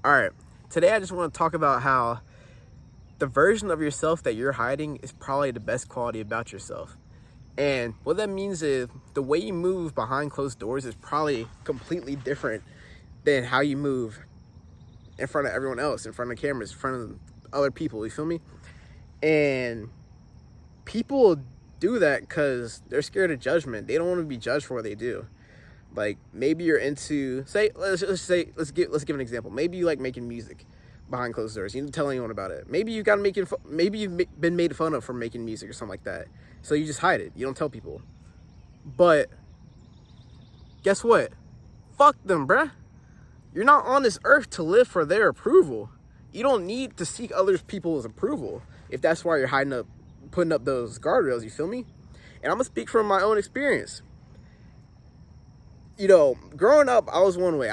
All right, today I just want to talk about how the version of yourself that you're hiding is probably the best quality about yourself. And what that means is the way you move behind closed doors is probably completely different than how you move in front of everyone else, in front of cameras, in front of other people. You feel me? And people do that because they're scared of judgment. They don't want to be judged for what they do. Like, maybe you're into, let's give an example. Maybe you like making music behind closed doors. You don't tell anyone about it. Maybe maybe you've been made fun of for making music or something like that. So you just hide it. You don't tell people. But guess what? Fuck them, bruh. You're not on this earth to live for their approval. You don't need to seek other people's approval if that's why you're putting up those guardrails. You feel me? And I'm gonna speak from my own experience. You know, growing up, I was one way.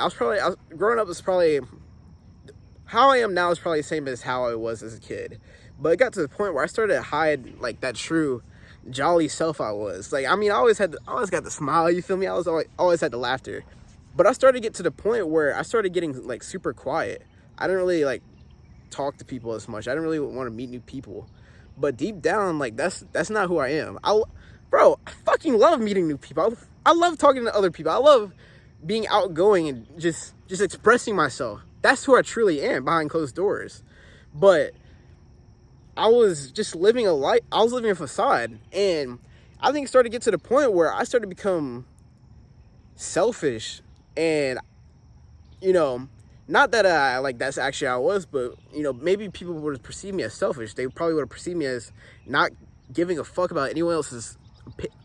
Growing up was probably, how I am now is probably the same as how I was as a kid. But it got to the point where I started to hide, like, that true jolly self I was. Like, I mean, I always got the smile, you feel me? I always had the laughter. But I started to get to the point where I started getting, like, super quiet. I didn't really, like, talk to people as much. I didn't really want to meet new people. But deep down, like, that's not who I am. I fucking love meeting new people. I love talking to other people. I love being outgoing and just expressing myself. That's who I truly am behind closed doors. But I was just living a life. I was living a facade. And I think it started to get to the point where I started to become selfish. And, you know, not that that's actually how I was, but, you know, maybe people would have perceived me as selfish. They probably would have perceived me as not giving a fuck about anyone else's,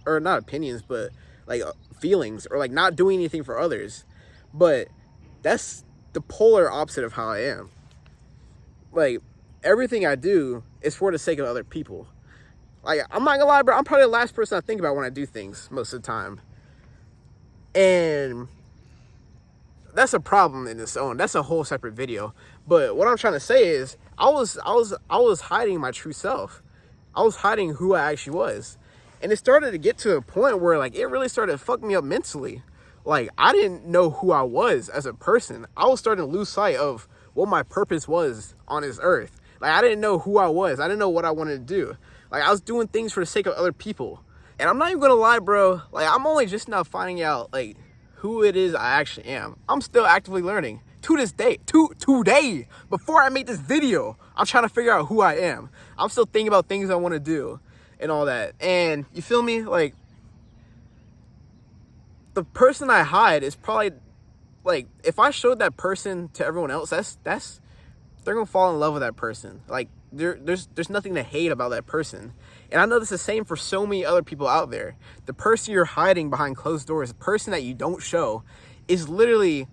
or not opinions, but like feelings, or like not doing anything for others. But that's the polar opposite of how I am. Like, everything I do is for the sake of other people. Like, I'm not gonna lie, bro, I'm probably the last person I think about when I do things most of the time. And that's a problem in its own. That's a whole separate video. But what I'm trying to say is I was hiding my true self. I was hiding who I actually was. And it started to get to a point where, like, it really started to fuck me up mentally. Like, I didn't know who I was as a person. I was starting to lose sight of what my purpose was on this earth. Like, I didn't know who I was. I didn't know what I wanted to do. Like, I was doing things for the sake of other people. And I'm not even gonna lie, bro. Like, I'm only just now finding out, like, who it is I actually am. I'm still actively learning. To this day, today, before I made this video, I'm trying to figure out who I am. I'm still thinking about things I want to do and all that. And you feel me? Like, the person I hide is probably, like, if I showed that person to everyone else, they're gonna fall in love with that person. Like, there's nothing to hate about that person. And I know this is the same for so many other people out there. The person you're hiding behind closed doors, the person that you don't show, is literally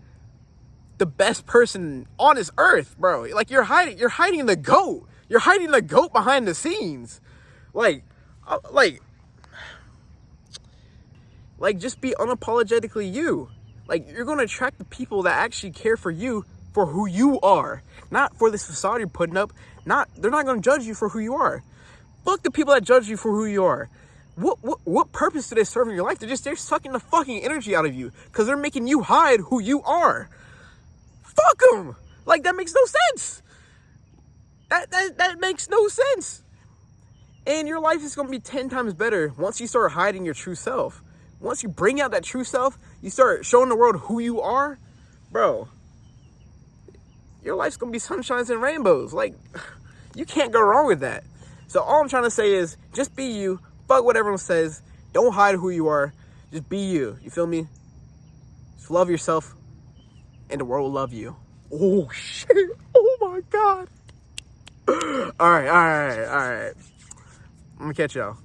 the best person on this earth, bro. Like, you're hiding the GOAT. You're hiding the GOAT behind the scenes. Like, just be unapologetically you. Like, you're going to attract the people that actually care for you for who you are, not for this facade you're putting up. They're not going to judge you for who you are. Fuck the people that judge you for who you are. What purpose do they serve in your life? They're sucking the fucking energy out of you because they're making you hide who you are. Fuck them. Like, that makes no sense. That makes no sense. And your life is going to be 10 times better once you start hiding your true self. Once you bring out that true self, you start showing the world who you are, bro, your life's going to be sunshines and rainbows. Like, you can't go wrong with that. So all I'm trying to say is just be you. Fuck what everyone says. Don't hide who you are. Just be you. You feel me? Just love yourself, and the world will love you. Oh, shit. Oh, my God. All right. I'm going to catch y'all.